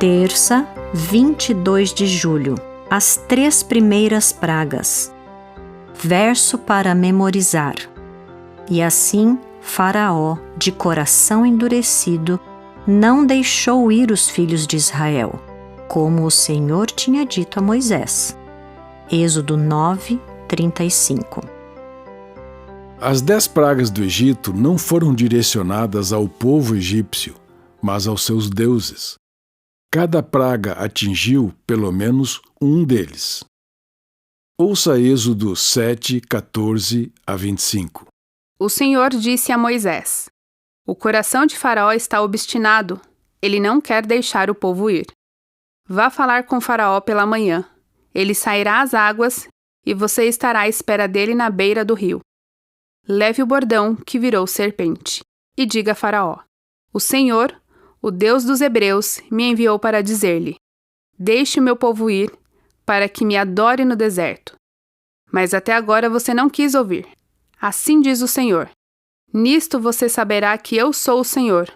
Terça, 22 de julho. As 3 primeiras pragas. Verso para memorizar. E assim, Faraó, de coração endurecido, não deixou ir os filhos de Israel, como o Senhor tinha dito a Moisés. Êxodo 9, 35. As 10 pragas do Egito não foram direcionadas ao povo egípcio, mas aos seus deuses. Cada praga atingiu pelo menos um deles. Ouça Êxodo 7, 14 a 25. O Senhor disse a Moisés: O coração de Faraó está obstinado, ele não quer deixar o povo ir. Vá falar com Faraó pela manhã. Ele sairá às águas e você estará à espera dele na beira do rio. Leve o bordão que virou serpente e diga a Faraó: O Senhor, o Deus dos Hebreus, me enviou para dizer-lhe: Deixe o meu povo ir, para que me adore no deserto. Mas até agora você não quis ouvir. Assim diz o Senhor: Nisto você saberá que eu sou o Senhor.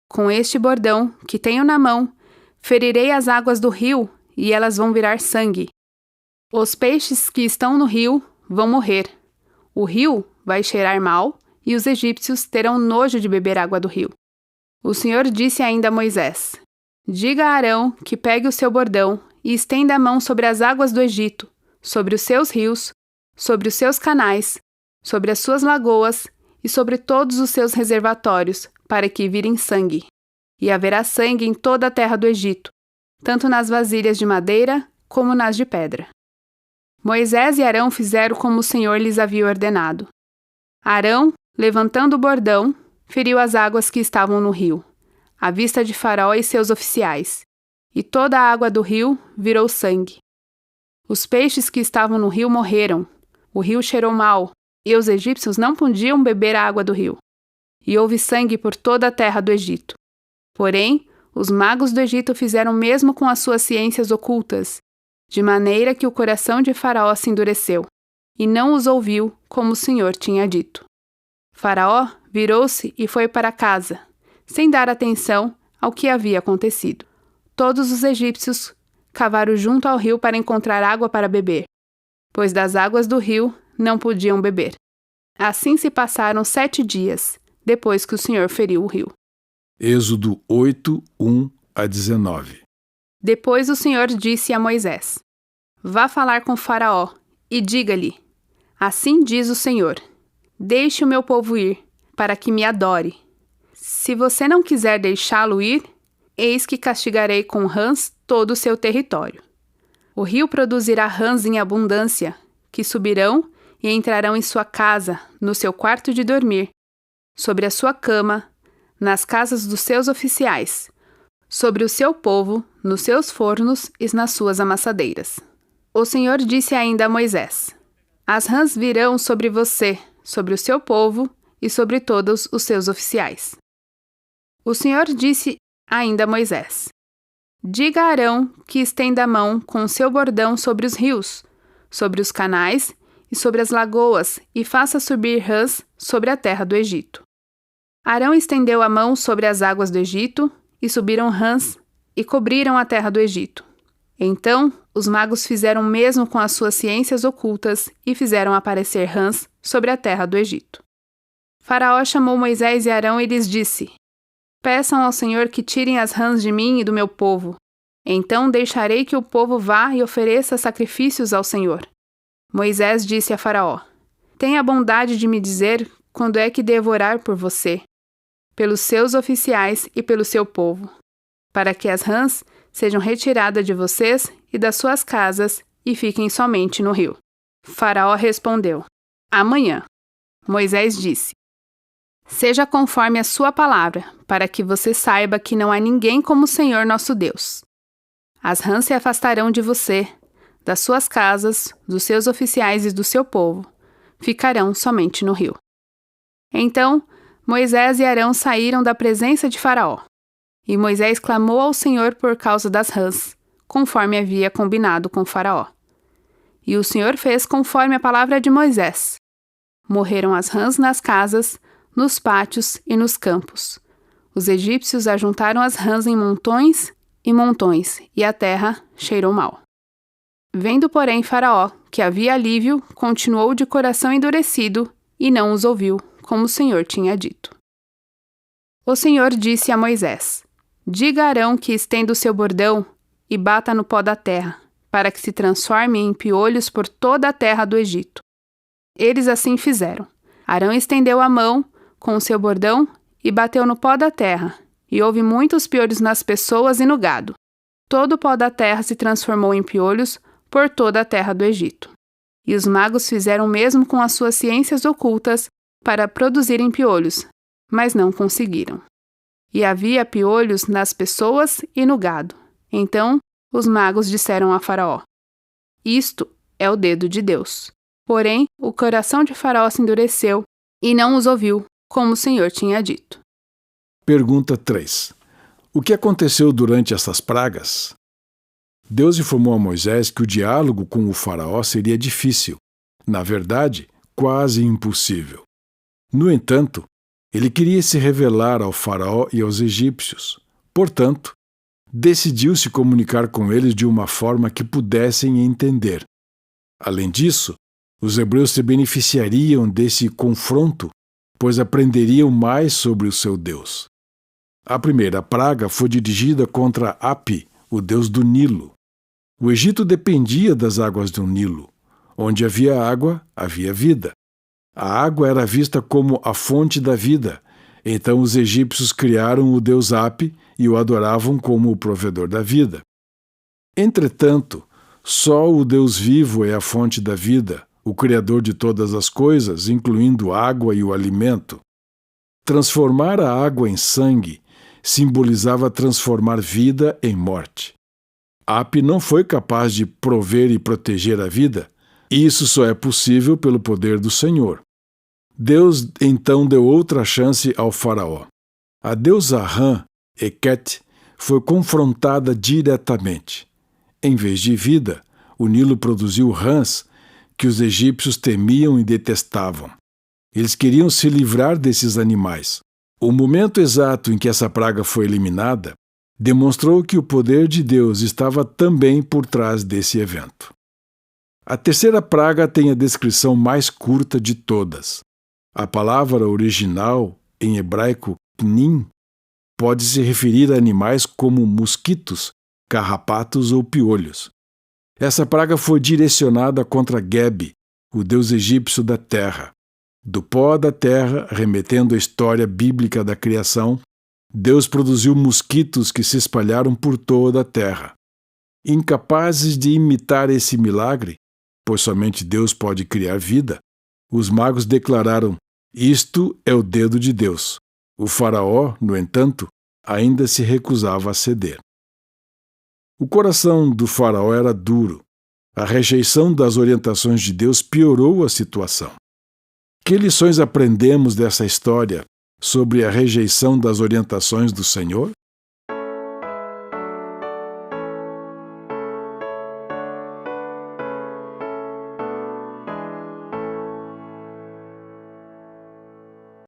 Com este bordão que tenho na mão, ferirei as águas do rio e elas vão virar sangue. Os peixes que estão no rio vão morrer. O rio vai cheirar mal e os egípcios terão nojo de beber água do rio. O Senhor disse ainda a Moisés: Diga a Arão que pegue o seu bordão e estenda a mão sobre as águas do Egito, sobre os seus rios, sobre os seus canais, sobre as suas lagoas e sobre todos os seus reservatórios, para que virem sangue. E haverá sangue em toda a terra do Egito, tanto nas vasilhas de madeira como nas de pedra. Moisés e Arão fizeram como o Senhor lhes havia ordenado. Arão, levantando o bordão, feriu as águas que estavam no rio, à vista de Faraó e seus oficiais, e toda a água do rio virou sangue. Os peixes que estavam no rio morreram, o rio cheirou mal, e os egípcios não podiam beber a água do rio. E houve sangue por toda a terra do Egito. Porém, os magos do Egito fizeram o mesmo com as suas ciências ocultas, de maneira que o coração de Faraó se endureceu, e não os ouviu como o Senhor tinha dito. Faraó virou-se e foi para casa, sem dar atenção ao que havia acontecido. Todos os egípcios cavaram junto ao rio para encontrar água para beber, pois das águas do rio não podiam beber. Assim se passaram 7 dias, depois que o Senhor feriu o rio. Êxodo 8, 1 a 19. Depois o Senhor disse a Moisés: Vá falar com Faraó e diga-lhe: Assim diz o Senhor: Deixe o meu povo ir, para que me adore. Se você não quiser deixá-lo ir, eis que castigarei com rãs todo o seu território. O rio produzirá rãs em abundância, que subirão e entrarão em sua casa, no seu quarto de dormir, sobre a sua cama, nas casas dos seus oficiais, sobre o seu povo, nos seus fornos e nas suas amassadeiras. O Senhor disse ainda a Moisés: As rãs virão sobre você, sobre o seu povo e sobre todos os seus oficiais. O Senhor disse ainda a Moisés: Diga a Arão que estenda a mão com o seu bordão sobre os rios, sobre os canais e sobre as lagoas, e faça subir rãs sobre a terra do Egito. Arão estendeu a mão sobre as águas do Egito, e subiram rãs e cobriram a terra do Egito. Então, os magos fizeram o mesmo com as suas ciências ocultas e fizeram aparecer rãs sobre a terra do Egito. Faraó chamou Moisés e Arão e lhes disse: Peçam ao Senhor que tirem as rãs de mim e do meu povo. Então deixarei que o povo vá e ofereça sacrifícios ao Senhor. Moisés disse a Faraó: Tenha a bondade de me dizer quando é que devo orar por você, pelos seus oficiais e pelo seu povo, para que as rãs sejam retiradas de vocês e das suas casas e fiquem somente no rio. Faraó respondeu: Amanhã. Moisés disse: Seja conforme a sua palavra, para que você saiba que não há ninguém como o Senhor nosso Deus. As rãs se afastarão de você, das suas casas, dos seus oficiais e do seu povo. Ficarão somente no rio. Então, Moisés e Arão saíram da presença de Faraó. E Moisés clamou ao Senhor por causa das rãs, conforme havia combinado com Faraó. E o Senhor fez conforme a palavra de Moisés. Morreram as rãs nas casas, nos pátios e nos campos. Os egípcios ajuntaram as rãs em montões e montões, e a terra cheirou mal. Vendo, porém, Faraó que havia alívio, continuou de coração endurecido e não os ouviu, como o Senhor tinha dito. O Senhor disse a Moisés: Diga a Arão que estenda o seu bordão e bata no pó da terra, para que se transforme em piolhos por toda a terra do Egito. Eles assim fizeram. Arão estendeu a mão com o seu bordão e bateu no pó da terra, e houve muitos piolhos nas pessoas e no gado. Todo o pó da terra se transformou em piolhos por toda a terra do Egito. E os magos fizeram o mesmo com as suas ciências ocultas para produzirem piolhos, mas não conseguiram. E havia piolhos nas pessoas e no gado. Então os magos disseram a Faraó: Isto é o dedo de Deus. Porém, o coração de Faraó se endureceu e não os ouviu, como o Senhor tinha dito. Pergunta 3. O que aconteceu durante essas pragas? Deus informou a Moisés que o diálogo com o Faraó seria difícil, na verdade, quase impossível. No entanto, ele queria se revelar ao Faraó e aos egípcios. Portanto, decidiu se comunicar com eles de uma forma que pudessem entender. Além disso, os hebreus se beneficiariam desse confronto, pois aprenderiam mais sobre o seu Deus. A primeira praga foi dirigida contra Api, o deus do Nilo. O Egito dependia das águas do Nilo. Onde havia água, havia vida. A água era vista como a fonte da vida. Então os egípcios criaram o deus Api e o adoravam como o provedor da vida. Entretanto, só o Deus vivo é a fonte da vida, o Criador de todas as coisas, incluindo a água e o alimento. Transformar a água em sangue simbolizava transformar vida em morte. Api não foi capaz de prover e proteger a vida. Isso só é possível pelo poder do Senhor. Deus então deu outra chance ao Faraó. A deusa Rã, Eket, foi confrontada diretamente. Em vez de vida, o Nilo produziu rãs que os egípcios temiam e detestavam. Eles queriam se livrar desses animais. O momento exato em que essa praga foi eliminada demonstrou que o poder de Deus estava também por trás desse evento. A terceira praga tem a descrição mais curta de todas. A palavra original, em hebraico pnim, pode se referir a animais como mosquitos, carrapatos ou piolhos. Essa praga foi direcionada contra Geb, o deus egípcio da terra. Do pó da terra, remetendo à história bíblica da criação, Deus produziu mosquitos que se espalharam por toda a terra. Incapazes de imitar esse milagre, pois somente Deus pode criar vida, os magos declararam: Isto é o dedo de Deus. O Faraó, no entanto, ainda se recusava a ceder. O coração do Faraó era duro. A rejeição das orientações de Deus piorou a situação. Que lições aprendemos dessa história sobre a rejeição das orientações do Senhor?